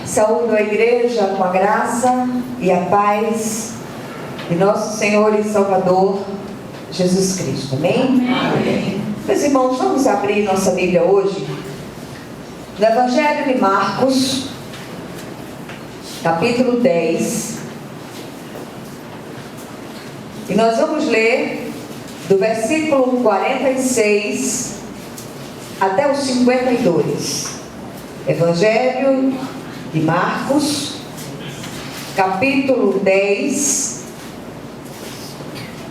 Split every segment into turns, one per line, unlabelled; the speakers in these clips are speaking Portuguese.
Saúdo a igreja com a graça e a paz de nosso Senhor e Salvador Jesus Cristo. Amém?
Amém.
Meus irmãos, vamos abrir nossa Bíblia hoje no Evangelho de Marcos, capítulo 10. E nós vamos ler do versículo 46 até o 52. Evangelho de Marcos, capítulo 10,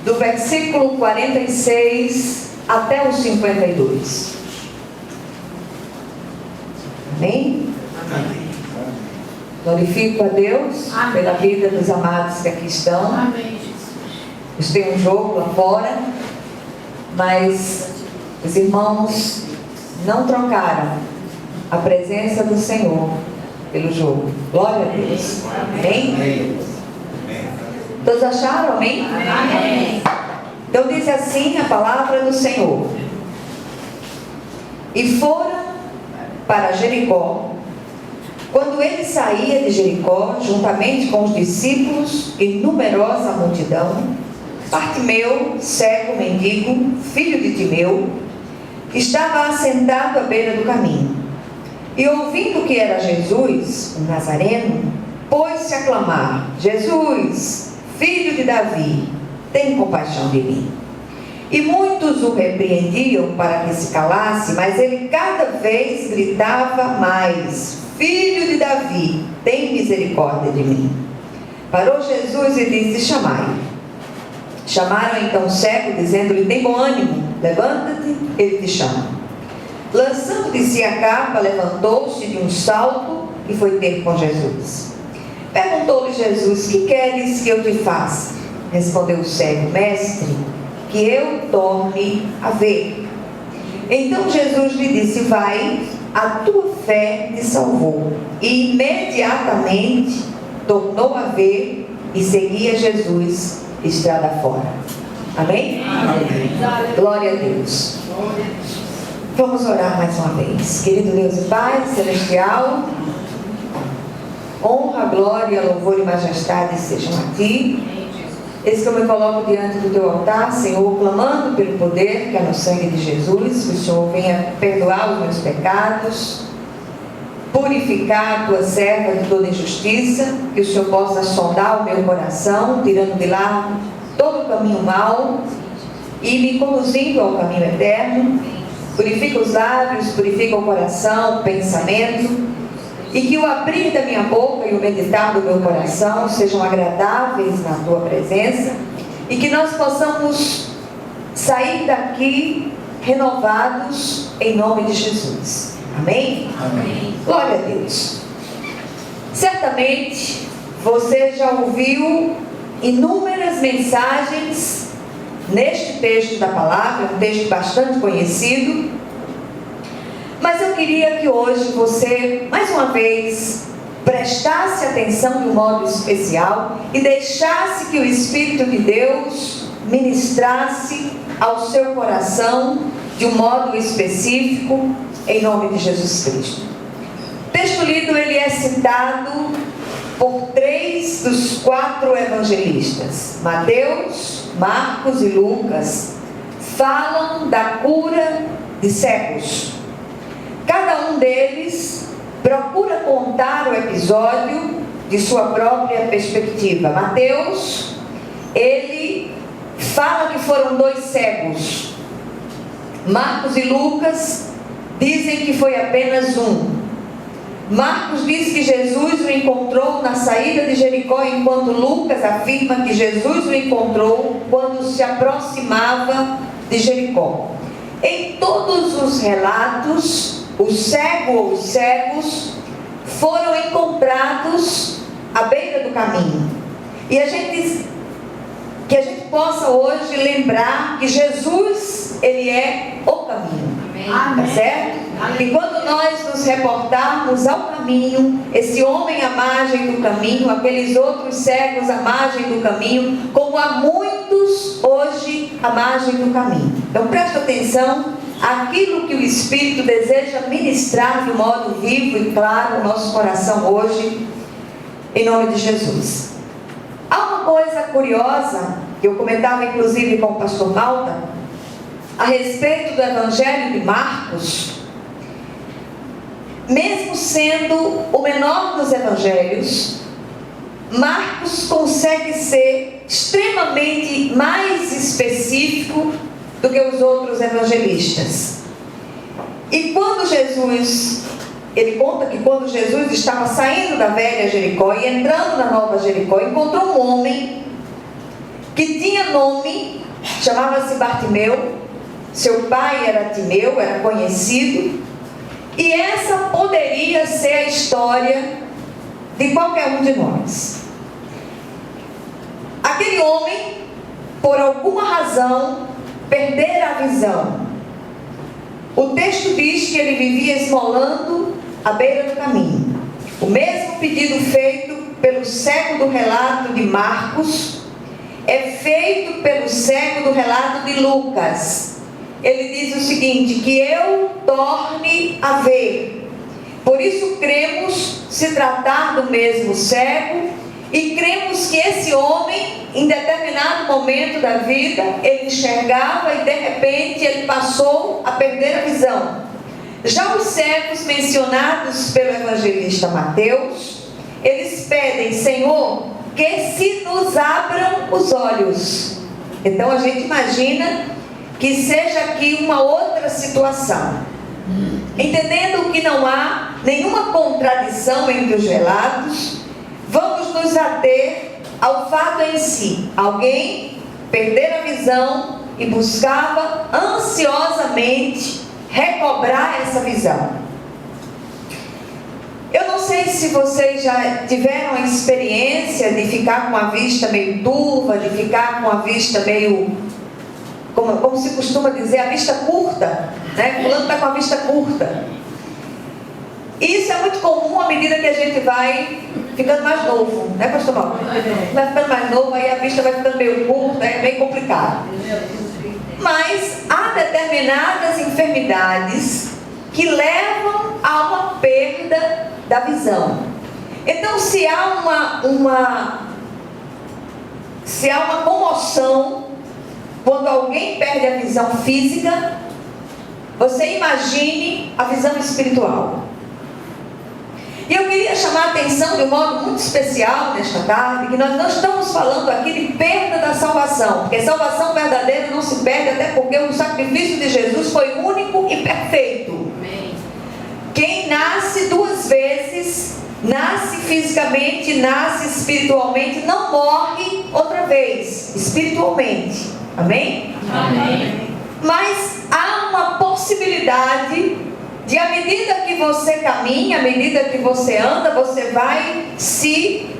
do versículo 46 até o 52. Amém?
Amém.
Glorifico a Deus
Amém.
Pela vida dos amados que aqui estão.
Amém, Jesus.
Eles têm um jogo lá fora, mas os irmãos não trocaram a presença do Senhor pelo jogo. Glória a Deus. Amém? Todos acharam? Amém?
Amém.
Então diz assim a palavra do Senhor: E foram para Jericó. Quando ele saía de Jericó, juntamente com os discípulos e numerosa multidão, Bartimeu, cego, mendigo, filho de Timeu, estava assentado à beira do caminho. E ouvindo que era Jesus, o Nazareno, pôs-se a clamar: Jesus, filho de Davi, tem compaixão de mim. E muitos o repreendiam para que se calasse, mas ele cada vez gritava mais: Filho de Davi, tem misericórdia de mim. Parou Jesus e disse: Chamai. Chamaram então o cego, dizendo-lhe: Tem bom ânimo, levanta-te, ele te chama. Lançando de si a capa, levantou-se de um salto e foi ter com Jesus. Perguntou-lhe Jesus: Que queres que eu te faça? Respondeu o cego: Mestre, que eu torne a ver. Então Jesus lhe disse: Vai, a tua fé te salvou. E imediatamente tornou a ver e seguia Jesus estrada fora. Amém?
Amém.
Glória a Deus. Vamos orar mais uma vez. Querido Deus e Pai Celestial, honra, glória, louvor e majestade sejam a Ti. Eis que eu me coloco diante do Teu altar, Senhor, clamando pelo poder que há no sangue de Jesus, que o Senhor venha perdoar os meus pecados, purificar a Tua serva de toda injustiça, que o Senhor possa sondar o meu coração, tirando de lá todo o caminho mau e me conduzindo ao caminho eterno. Purifica os lábios, purifica o coração, o pensamento, e que o abrir da minha boca e o meditar do meu coração sejam agradáveis na Tua presença, e que nós possamos sair daqui renovados em nome de Jesus. Amém?
Amém.
Glória a Deus. Certamente você já ouviu inúmeras mensagens neste texto da palavra, um texto bastante conhecido, mas eu queria que hoje você, mais uma vez, prestasse atenção de um modo especial e deixasse que o Espírito de Deus ministrasse ao seu coração de um modo específico, em nome de Jesus Cristo. O texto lido, ele é citado por 3 dos 4 evangelistas. Mateus, Marcos e Lucas falam da cura de cegos. Cada um deles procura contar o episódio de sua própria perspectiva. Mateus, ele fala que foram 2 cegos. Marcos e Lucas dizem que foi apenas um. Marcos diz que Jesus o encontrou na saída de Jericó, enquanto Lucas afirma que Jesus o encontrou quando se aproximava de Jericó. Em todos os relatos, o cego ou os cegos foram encontrados à beira do caminho. E que a gente possa hoje lembrar que Jesus, ele é o caminho. Tá certo? E quando nós nos reportarmos ao caminho, esse homem à margem do caminho, aqueles outros cegos à margem do caminho, como há muitos hoje à margem do caminho. Então presta atenção aquilo que o Espírito deseja ministrar de modo vivo e claro no nosso coração hoje, em nome de Jesus. Há uma coisa curiosa, que eu comentava inclusive com o pastor Malta, a respeito do Evangelho de Marcos. Mesmo sendo o menor dos evangelhos, Marcos consegue ser extremamente mais específico do que os outros evangelistas. E quando ele conta que quando Jesus estava saindo da velha Jericó e entrando na nova Jericó, encontrou um homem que tinha nome, chamava-se Bartimeu, seu pai era Timeu, era conhecido, e essa poderia ser a história de qualquer um de nós. Aquele homem, por alguma razão, perdera a visão. O texto diz que ele vivia esmolando à beira do caminho. O mesmo pedido feito pelo cego do relato de Marcos é feito pelo cego do relato de Lucas. Ele diz o seguinte: que eu torne a ver. Por isso cremos se tratar do mesmo cego, e cremos que esse homem, em determinado momento da vida, ele enxergava e de repente ele passou a perder a visão. Já os cegos mencionados pelo evangelista Mateus, eles pedem: Senhor, que se nos abram os olhos. Então a gente imagina que seja aqui uma outra situação. Entendendo que não há nenhuma contradição entre os relatos, vamos nos ater ao fato em si. Alguém perder a visão e buscava ansiosamente recobrar essa visão. Eu não sei se vocês já tiveram a experiência de ficar com a vista meio turva, de ficar com a vista meio... Como se costuma dizer, a vista curta, né? Fulano está com a vista curta. Isso é muito comum à medida que a gente vai ficando mais novo, né, pastor Paulo? Vai ficando mais novo, aí a vista vai ficando meio curta, é meio complicado. Mas há determinadas enfermidades que levam a uma perda da visão. Então, se há uma comoção quando alguém perde a visão física, você imagine a visão espiritual. E eu queria chamar a atenção de um modo muito especial nesta tarde, que nós não estamos falando aqui de perda da salvação, porque salvação verdadeira não se perde, até porque o sacrifício de Jesus foi único e perfeito. Amém. Quem nasce duas vezes, nasce fisicamente, nasce espiritualmente, não morre outra vez, espiritualmente. Amém?
Amém.
Mas há uma possibilidade de, à medida que você caminha, à medida que você anda, você vai se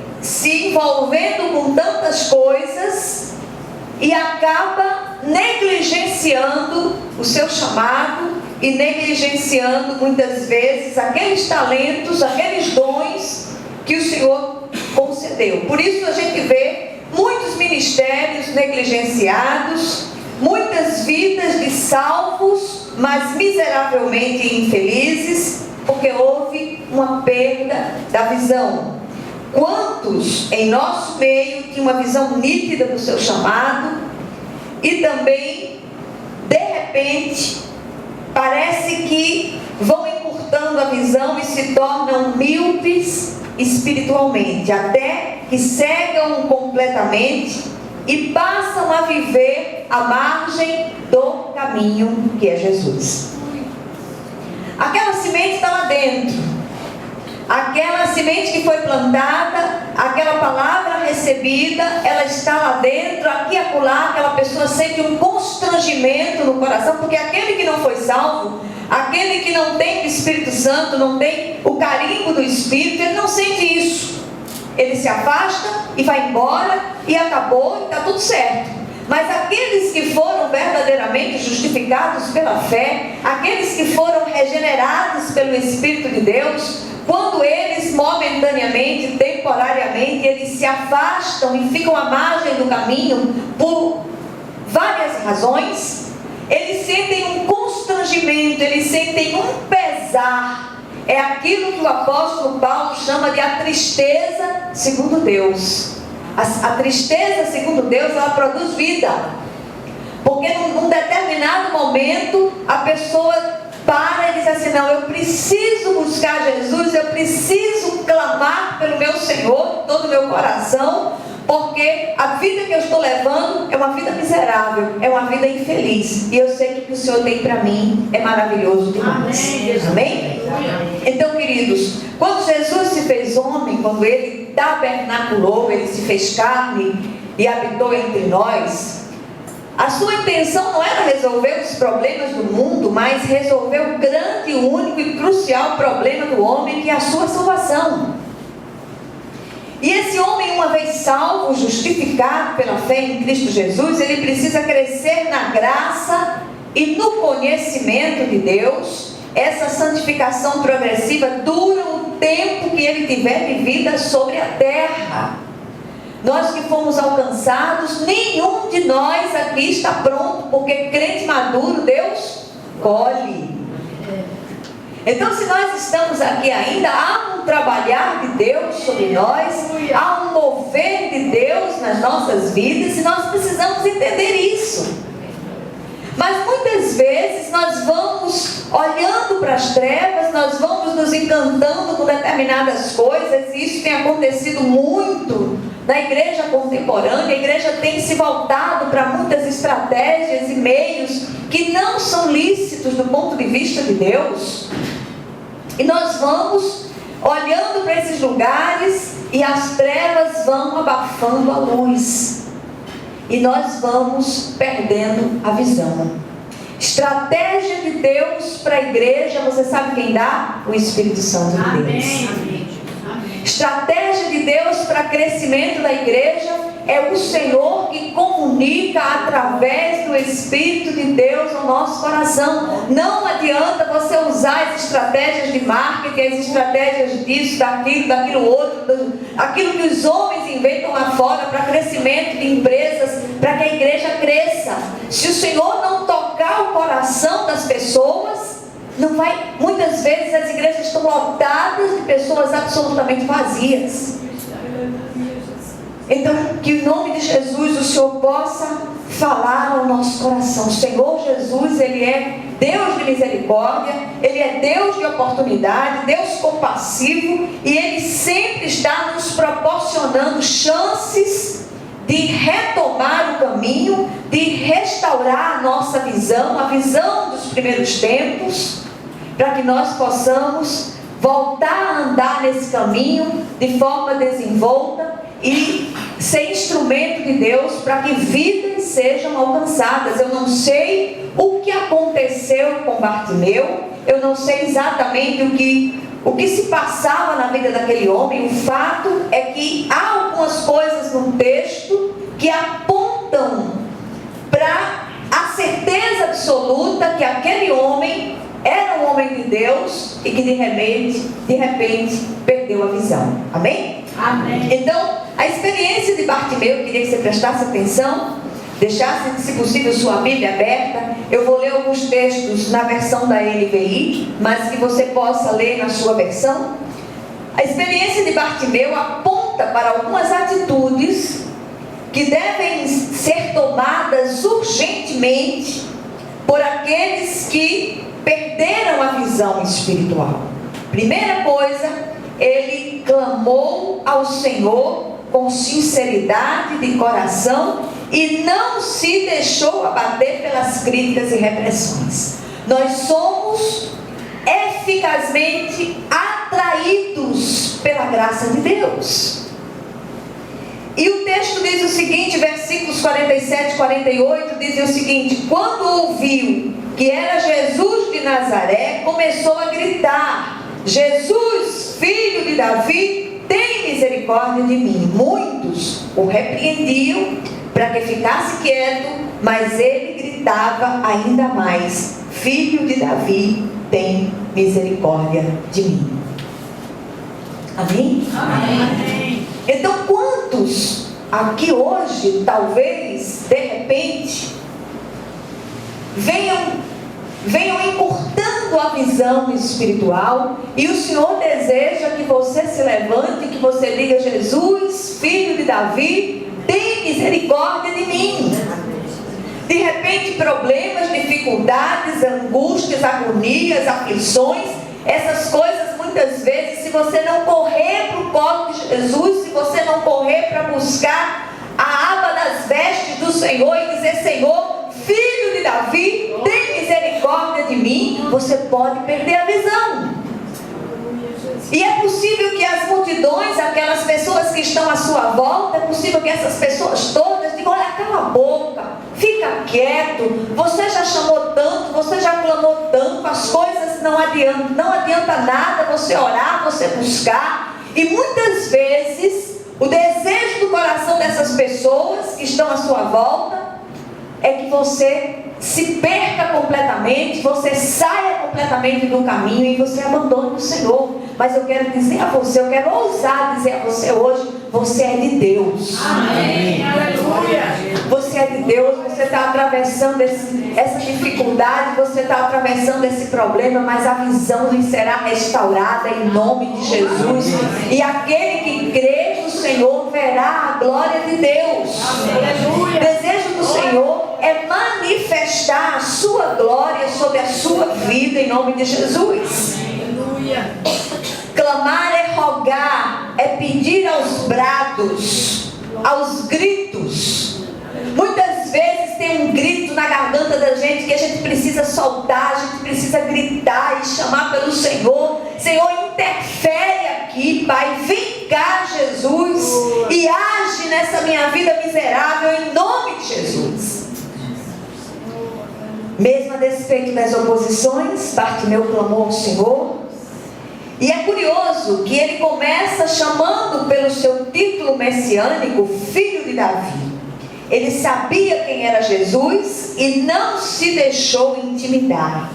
envolvendo com tantas coisas e acaba negligenciando o seu chamado e negligenciando muitas vezes aqueles talentos, aqueles dons que o Senhor concedeu. Por isso a gente vê muitos ministérios negligenciados, muitas vidas de salvos, mas miseravelmente infelizes, porque houve uma perda da visão. Quantos em nosso meio tinham uma visão nítida do seu chamado e também, de repente, parece que vão encurtando a visão e se tornam míopes espiritualmente, até que cegam completamente e passam a viver à margem do caminho que é Jesus. Aquela semente está lá dentro, aquela semente que foi plantada, aquela palavra recebida, ela está lá dentro, aqui e acolá, aquela pessoa sente um constrangimento no coração, porque aquele que não foi salvo, aquele que não tem o Espírito Santo, não tem o carimbo do Espírito, ele não sente isso. Ele se afasta e vai embora e acabou e está tudo certo. Mas aqueles que foram verdadeiramente justificados pela fé, aqueles que foram regenerados pelo Espírito de Deus, quando eles momentaneamente, temporariamente, eles se afastam e ficam à margem do caminho por várias razões, eles sentem um constrangimento constrangimento, eles sentem um pesar. É aquilo que o apóstolo Paulo chama de a tristeza segundo Deus. A tristeza segundo Deus, ela produz vida. Porque num determinado momento, a pessoa para e diz assim: não, eu preciso buscar Jesus, eu preciso clamar pelo meu Senhor, todo o meu coração, porque a vida que eu estou levando é uma vida miserável, é uma vida infeliz, e eu sei que o que o Senhor tem para mim é maravilhoso demais. Amém? Então, queridos, quando Jesus se fez homem, quando Ele tabernaculou, Ele se fez carne e habitou entre nós, a sua intenção não era resolver os problemas do mundo, mas resolver o grande, único e crucial problema do homem, que é a sua salvação. E esse homem, uma vez salvo, justificado pela fé em Cristo Jesus, ele precisa crescer na graça e no conhecimento de Deus. Essa santificação progressiva dura o tempo que ele tiver de vida sobre a terra. Nós que fomos alcançados, nenhum de nós aqui está pronto, porque crente maduro Deus colhe. Então, se nós estamos aqui ainda, há um trabalhar de Deus sobre nós, há um mover de Deus nas nossas vidas, e nós precisamos entender isso. Mas muitas vezes nós vamos olhando para as trevas, nós vamos nos encantando com determinadas coisas, e isso tem acontecido muito na igreja contemporânea. A igreja tem se voltado para muitas estratégias e meios que não são lícitos do ponto de vista de Deus. E nós vamos olhando para esses lugares e as trevas vão abafando a luz. E nós vamos perdendo a visão. Estratégia de Deus para a igreja, você sabe quem dá? O Espírito Santo de Deus.
Amém.
Estratégia de Deus para crescimento da igreja é o Senhor que comunica através do Espírito de Deus ao nosso coração. Não adianta você usar as estratégias de marketing, as estratégias disso, daquilo outro, aquilo que os homens inventam lá fora para crescimento de empresas, para que a igreja cresça. Se o Senhor não tocar o coração das pessoas, não vai. Muitas vezes as igrejas estão lotadas de pessoas absolutamente vazias. Então, que em nome de Jesus o Senhor possa falar ao nosso coração. O Senhor Jesus, Ele é Deus de misericórdia, Ele é Deus de oportunidade, Deus compassivo, e Ele sempre está nos proporcionando chances de retomar o caminho, de restaurar a nossa visão, a visão dos primeiros tempos, para que nós possamos voltar a andar nesse caminho de forma desenvolta e ser instrumento de Deus para que vidas sejam alcançadas. Eu não sei o que aconteceu com Bartimeu, eu não sei exatamente o que se passava na vida daquele homem. O fato é que há algumas coisas no texto que apontam para a certeza absoluta que aquele homem era um homem de Deus e que de repente perdeu a visão. Amém?
Amém.
Então, a experiência de Bartimeu, eu queria que você prestasse atenção, deixasse, se possível, sua Bíblia aberta. Eu vou ler alguns textos na versão da NVI, mas que você possa ler na sua versão. A experiência de Bartimeu aponta para algumas atitudes que devem ser tomadas urgentemente por aqueles que perderam a visão espiritual. Primeira coisa, ele clamou ao Senhor com sinceridade de coração e não se deixou abater pelas críticas e repressões. Nós somos eficazmente atraídos pela graça de Deus. E o texto diz o seguinte, versículos 47 e 48, dizem o seguinte: quando ouviu que era Jesus de Nazaré, começou a gritar: Jesus, filho de Davi, tem misericórdia de mim. Muitos o repreendiam para que ficasse quieto, mas ele gritava ainda mais: filho de Davi, tem misericórdia de mim. Amém?
Amém.
Então, quantos aqui hoje, talvez, de repente, venham venham encurtando a visão espiritual, e o Senhor deseja que você se levante, que você diga: Jesus, filho de Davi, tem misericórdia de mim. De repente, problemas, dificuldades, angústias, agonias, aflições, essas coisas muitas vezes, se você não correr para o colo de Jesus, se você não correr para buscar a aba das vestes do Senhor e dizer: Senhor, filho de Davi, tem misericórdia de mim, você pode perder a visão. E é possível que as multidões, aquelas pessoas que estão à sua volta, é possível que essas pessoas todas digam: olha, cala a boca, fica quieto, você já chamou tanto, você já clamou tanto, as coisas não adianta nada você orar, você buscar. E muitas vezes o desejo do coração dessas pessoas que estão à sua volta é que você se perca completamente, você saia completamente do caminho e você abandone o Senhor. Mas eu quero dizer a você, eu quero ousar dizer a você hoje: você é de Deus.
Amém. Aleluia.
Você é de Deus, você está atravessando essa dificuldade, você está atravessando esse problema, mas a visão lhe será restaurada em nome de Jesus. E aquele que crê no Senhor verá a glória de Deus.
Aleluia.
O desejo do Senhor é manifestar a sua glória sobre a sua vida em nome de Jesus.
Aleluia.
Clamar é rogar, é pedir aos brados, aos gritos. Muitas vezes tem um grito na garganta da gente que a gente precisa soltar, a gente precisa gritar e chamar pelo Senhor. Senhor, interfere aqui, Pai, vem cá, Jesus, e age nessa minha vida miserável em nome de Jesus. Mesmo a despeito das oposições, Bartimeu clamou ao Senhor. E é curioso que ele começa chamando pelo seu título messiânico, filho de Davi. Ele sabia quem era Jesus e não se deixou intimidar.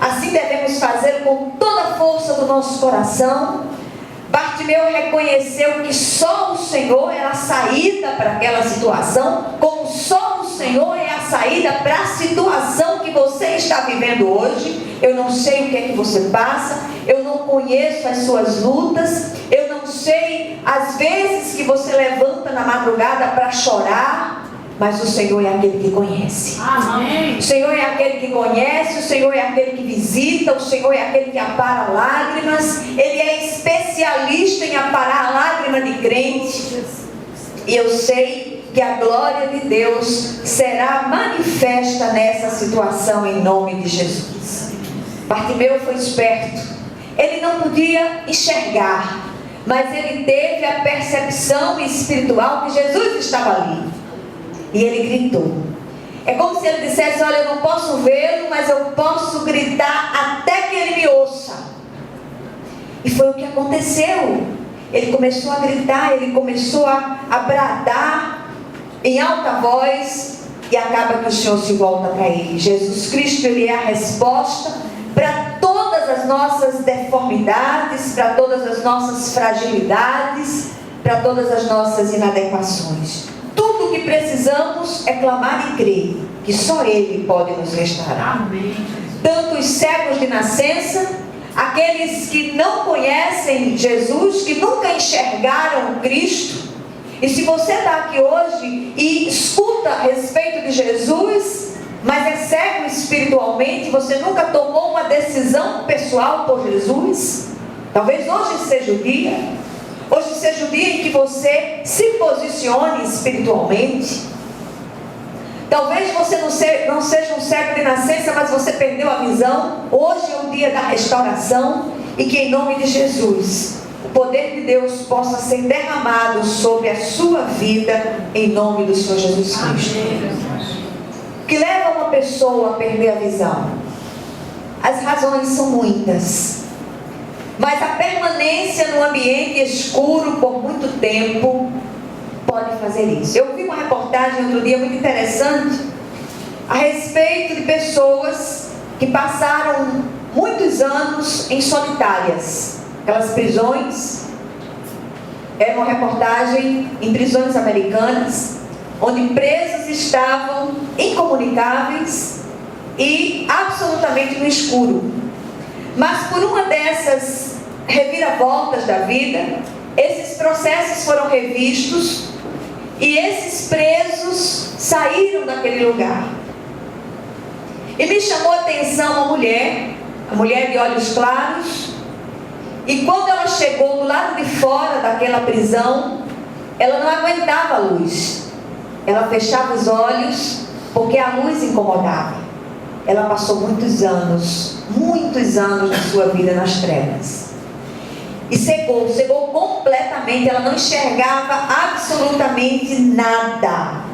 Assim devemos fazer com toda a força do nosso coração. Bartimeu reconheceu que só o Senhor é a saída para aquela situação, como só o Senhor é a saída para a situação que você está vivendo hoje. Eu não sei o que é que você passa, eu não conheço as suas lutas, eu não sei as vezes que você levanta na madrugada para chorar, mas o Senhor é aquele que conhece.
Amém.
O Senhor é aquele que conhece, o Senhor é aquele que visita, o Senhor é aquele que apara lágrimas. Ele é especialista em aparar a lágrima de crente. E eu sei que a glória de Deus será manifesta nessa situação em nome de Jesus. Bartimeu foi esperto. Ele não podia enxergar, mas ele teve a percepção espiritual que Jesus estava ali. E ele gritou. É como se ele dissesse: olha, eu não posso vê-lo, mas eu posso gritar até que ele me ouça. E foi o que aconteceu. Ele começou a gritar, ele começou a bradar em alta voz, e acaba que o Senhor se volta para ele. Jesus Cristo, ele é a resposta para todas as nossas deformidades, para todas as nossas fragilidades, para todas as nossas inadequações. Tudo o que precisamos é clamar e crer que só Ele pode nos restaurar.
Amém.
Tanto os cegos de nascença, aqueles que não conhecem Jesus, que nunca enxergaram Cristo. E se você está aqui hoje e escuta a respeito de Jesus, mas é cego espiritualmente, você nunca tomou uma decisão pessoal por Jesus, talvez hoje seja o dia. Hoje seja o dia em que você se posicione espiritualmente. Talvez você não seja um cego de nascença, mas você perdeu a visão. Hoje é o dia da restauração, e que em nome de Jesus o poder de Deus possa ser derramado sobre a sua vida em nome do Senhor Jesus Cristo. O que leva uma pessoa a perder a visão? As razões são muitas. Mas a permanência no ambiente escuro por muito tempo pode fazer isso. Eu vi uma reportagem outro dia muito interessante a respeito de pessoas que passaram muitos anos em solitárias. Aquelas prisões, era uma reportagem em prisões americanas, onde presos estavam incomunicáveis, e absolutamente no escuro. Mas por uma dessas reviravoltas da vida, esses processos foram revistos e esses presos saíram daquele lugar. E me chamou a atenção a mulher de olhos claros, e quando ela chegou do lado de fora daquela prisão, ela não aguentava a luz. Ela fechava os olhos porque a luz incomodava. Ela passou muitos anos de sua vida nas trevas. E cegou completamente, ela não enxergava absolutamente nada.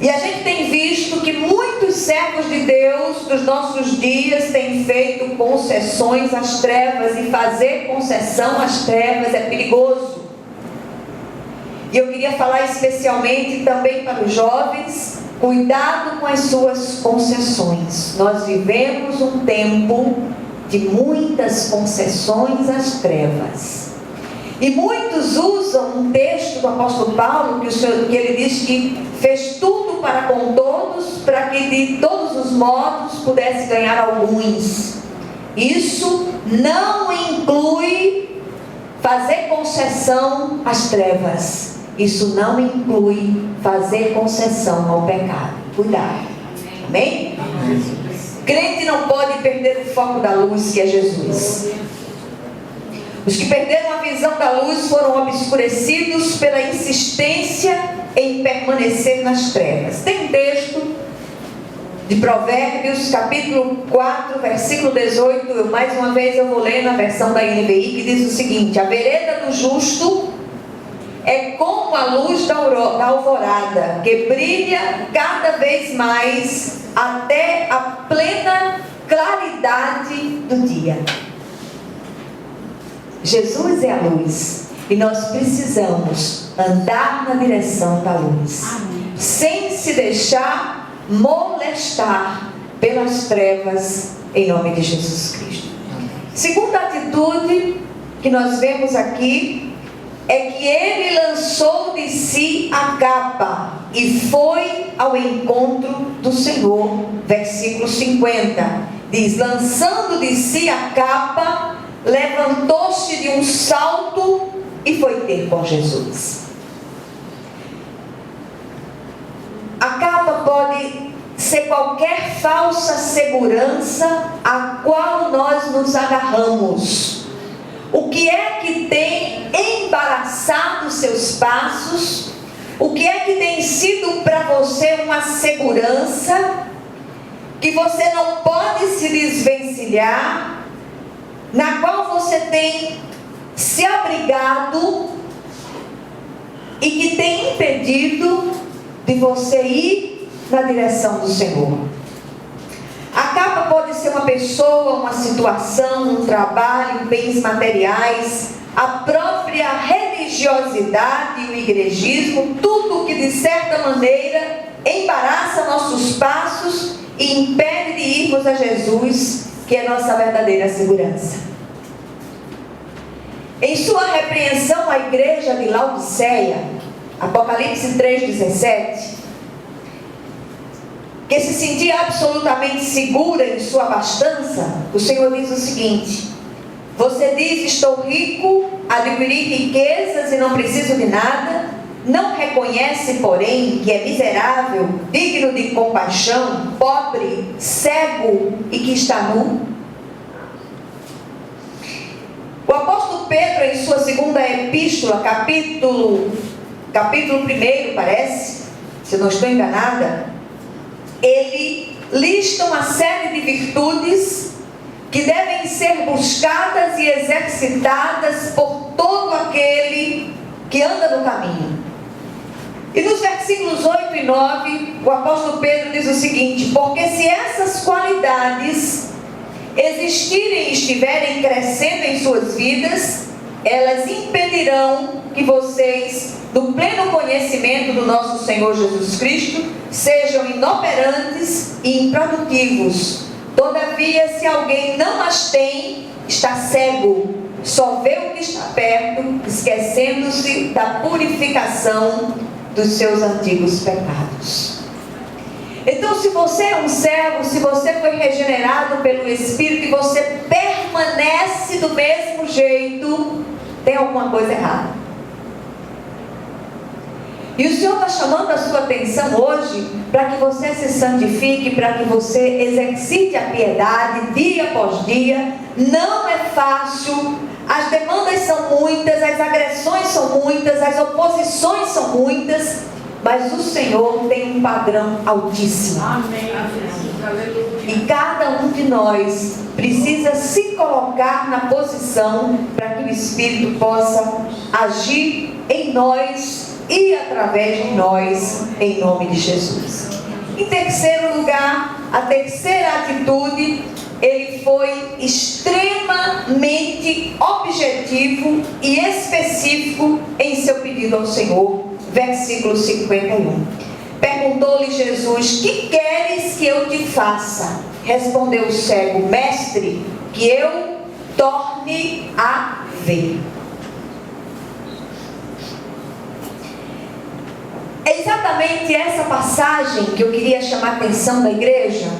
E a gente tem visto que muitos servos de Deus dos nossos dias têm feito concessões às trevas, e fazer concessão às trevas é perigoso. E eu queria falar especialmente também para os jovens: cuidado com as suas concessões. Nós vivemos um tempo de muitas concessões às trevas. E muitos usam um texto do apóstolo Paulo, que ele diz que fez tudo para com todos, para que de todos os modos pudesse ganhar alguns. Isso não inclui fazer concessão às trevas. Isso não inclui fazer concessão ao pecado. Cuidado. Amém? Crente não pode perder o foco da luz, que é Jesus. Os que perderam a visão da luz foram obscurecidos pela insistência em permanecer nas trevas. Tem um texto de Provérbios, capítulo 4, versículo 18. Mais uma vez eu vou ler na versão da NVI, que diz o seguinte: a vereda do justo é como a luz da alvorada, que brilha cada vez mais até a plena claridade do dia. Jesus é a luz, e nós precisamos andar na direção da luz. Amém. Sem se deixar molestar pelas trevas, em nome de Jesus Cristo. Segunda atitude que nós vemos aqui é que ele lançou de si a capa e foi ao encontro do Senhor. Versículo 50 diz: lançando de si a capa, levantou-se de um salto e foi ter com Jesus. A capa pode ser qualquer falsa segurança a qual nós nos agarramos. O que é que tem embaraçado seus passos? O que é que tem sido para você uma segurança que você não pode se desvencilhar, na qual você tem se abrigado e que tem impedido de você ir na direção do Senhor? A capa pode ser uma pessoa, uma situação, um trabalho, bens materiais, a própria religiosidade e o igrejismo, tudo que de certa maneira embaraça nossos passos e impede de irmos a Jesus, que é nossa verdadeira segurança. Em sua repreensão à igreja de Laodiceia, Apocalipse 3,17, que se sentia absolutamente segura em sua abastança, o Senhor diz o seguinte: você diz, estou rico, adquiri riquezas e não preciso de nada, não reconhece, porém, que é miserável, digno de compaixão, pobre, cego e que está nu? O apóstolo Pedro, em sua segunda epístola, capítulo 1, parece, se não estou enganada, ele lista uma série de virtudes que devem ser buscadas e exercitadas por todo aquele que anda no caminho. E nos versículos 8 e 9, o apóstolo Pedro diz o seguinte: porque se essas qualidades existirem e estiverem crescendo em suas vidas, elas impedirão que vocês, do pleno conhecimento do nosso Senhor Jesus Cristo, sejam inoperantes e improdutivos. Todavia, se alguém não as tem, está cego, só vê o que está perto, esquecendo-se da purificação dos seus antigos pecados. Então, se você é um servo, se você foi regenerado pelo Espírito e você permanece do mesmo jeito, tem alguma coisa errada. E o Senhor está chamando a sua atenção hoje para que você se santifique, para que você exercite a piedade dia após dia. Não é fácil, as demandas são muitas, as agressões são muitas, as oposições são muitas, mas o Senhor tem um padrão altíssimo.
Amém. Aleluia.
E cada um de nós precisa se colocar na posição para que o Espírito possa agir em nós e através de nós, em nome de Jesus. Em terceiro lugar, a terceira atitude, ele foi extremamente objetivo e específico em seu pedido ao Senhor. Versículo 51. Perguntou-lhe Jesus: que queres que eu te faça? Respondeu o cego: mestre, que eu torne a ver. É exatamente essa passagem que eu queria chamar a atenção da igreja.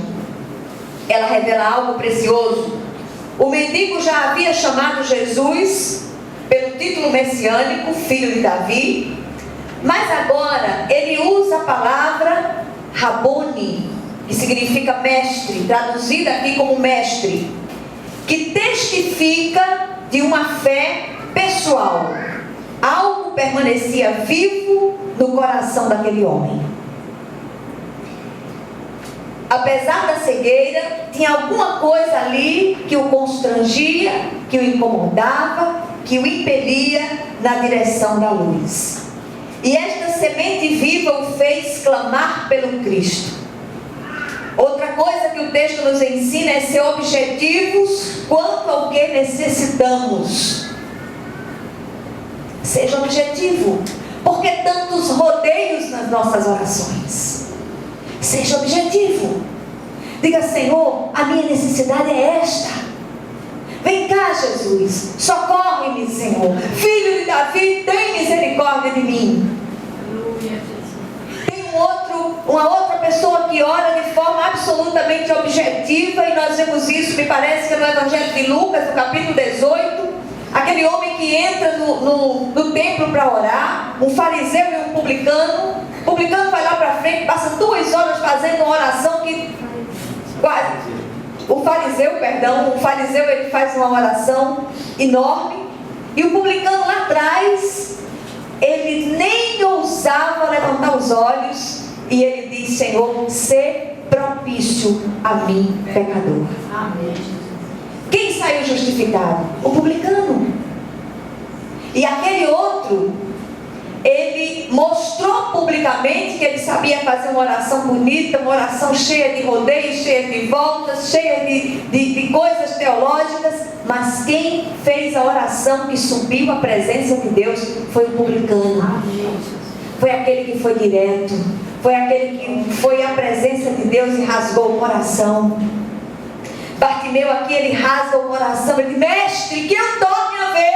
Ela revela algo precioso. O mendigo já havia chamado Jesus pelo título messiânico, filho de Davi, mas agora ele usa a palavra Rabone, que significa mestre, traduzida aqui como mestre, que testifica de uma fé pessoal. Algo permanecia vivo no coração daquele homem. Apesar da cegueira, tinha alguma coisa ali que o constrangia, que o incomodava, que o impelia na direção da luz. E esta semente viva o fez clamar pelo Cristo. Outra coisa que o texto nos ensina é ser objetivos quanto ao que necessitamos. Seja objetivo. Por que tantos rodeios nas nossas orações? Seja objetivo. Diga: Senhor, a minha necessidade é esta. Vem cá, Jesus, socorre-me, Senhor. Filho de Davi, tem misericórdia de mim. Tem uma outra pessoa que ora de forma absolutamente objetiva, e nós vemos isso, me parece que é no Evangelho de Lucas, no capítulo 18. Aquele homem que entra no templo para orar, um fariseu e um publicano. O publicano vai lá para frente, passa 2 horas fazendo uma oração que quase... O fariseu ele faz uma oração enorme, e o publicano lá atrás, ele nem ousava levantar os olhos, e ele diz: Senhor, sê propício a mim, pecador.
Amém.
Quem saiu justificado? O publicano. E aquele outro, ele mostrou publicamente que ele sabia fazer uma oração bonita, uma oração cheia de rodeios, cheia de voltas, cheia de coisas teológicas. Mas quem fez a oração que subiu à presença de Deus foi o publicano. Foi aquele que foi direto. Foi aquele que foi à presença de Deus e rasgou o coração. Bartimeu aqui, ele rasga o coração, ele diz: mestre, que eu torne a ver.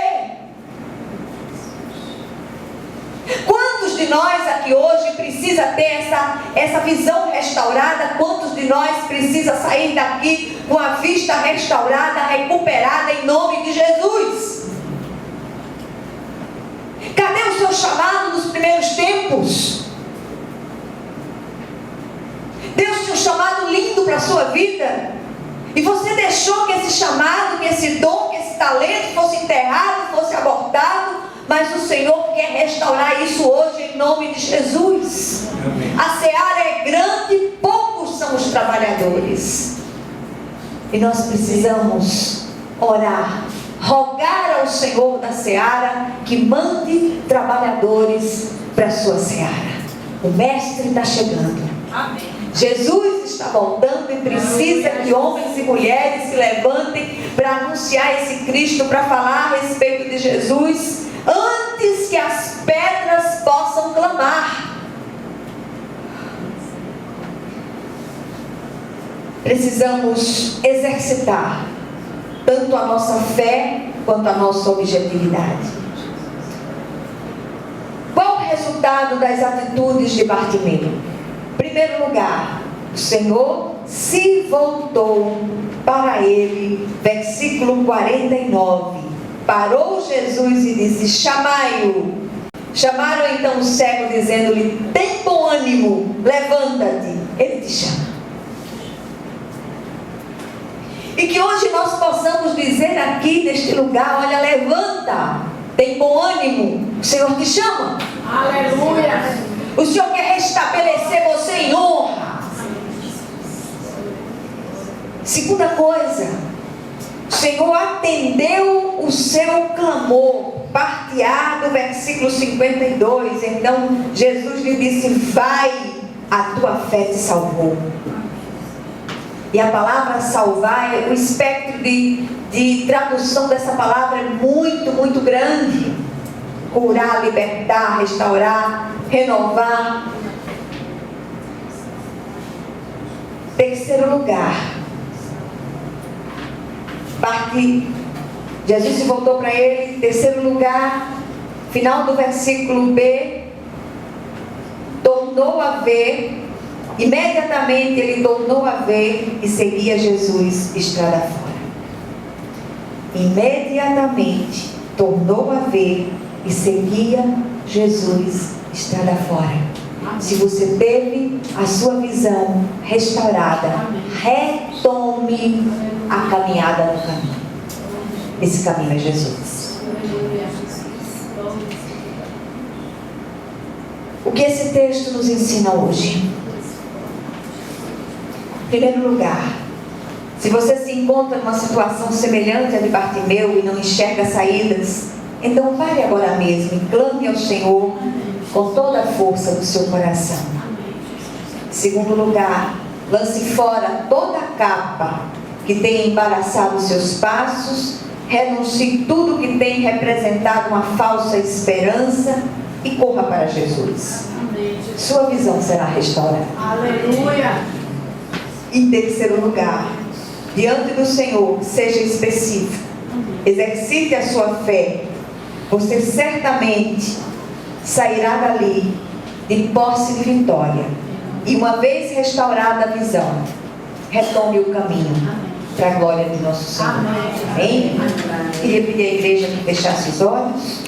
Quantos de nós aqui hoje precisa ter essa visão restaurada? Quantos de nós precisa sair daqui com a vista restaurada, recuperada, em nome de Jesus? Cadê o seu chamado nos primeiros tempos? Deus tinha um chamado lindo para a sua vida, e você deixou que esse chamado, que esse dom, que esse talento fosse enterrado, fosse abortado. Mas o Senhor quer restaurar isso hoje em nome de Jesus. Amém. A seara é grande, poucos são os trabalhadores. E nós precisamos orar, rogar ao Senhor da seara que mande trabalhadores para a sua seara. O Mestre está chegando. Amém. Jesus está voltando, e precisa que homens e mulheres se levantem para anunciar esse Cristo, para falar a respeito de Jesus, antes que as pedras possam clamar. Precisamos exercitar tanto a nossa fé quanto a nossa objetividade. Qual o resultado das atitudes de Bartimeu? Em primeiro lugar, o Senhor se voltou para ele, versículo 49. Parou Jesus e disse: chamai-o. Chamaram então o cego, dizendo-lhe: tem bom ânimo, levanta-te, ele te chama. E que hoje nós possamos dizer aqui neste lugar: olha, levanta, tem bom ânimo, o Senhor te chama.
Aleluia.
O Senhor quer restabelecer você em honra. Segunda coisa, o Senhor atendeu o seu clamor. Parte A do versículo 52. Então Jesus lhe disse: vai, a tua fé te salvou. E a palavra salvar, o espectro de tradução dessa palavra é muito, muito grande. Curar, libertar, restaurar, renovar. Terceiro lugar, Jesus se voltou para ele. Terceiro lugar, final do versículo B, tornou a ver. Imediatamente ele tornou a ver e seguia Jesus estrada fora. Imediatamente tornou a ver e seguia Jesus estrada fora. Se você teve a sua visão restaurada, retome a caminhada no caminho. Esse caminho é Jesus. O que esse texto nos ensina hoje? Em primeiro lugar, se você se encontra numa situação semelhante à de Bartimeu e não enxerga saídas, então pare agora mesmo e clame ao Senhor com toda a força do seu coração. Em segundo lugar, lance fora toda a capa que tem embaraçado os seus passos, renuncie tudo que tem representado uma falsa esperança e corra para Jesus. Sua visão será restaurada.
Aleluia.
Em terceiro lugar, diante do Senhor, seja específico. Exercite a sua fé. Você certamente sairá dali de posse de vitória. E uma vez restaurada a visão, retome o caminho para a glória de nosso Senhor. Amém? Queria pedir à igreja que fechasse os olhos.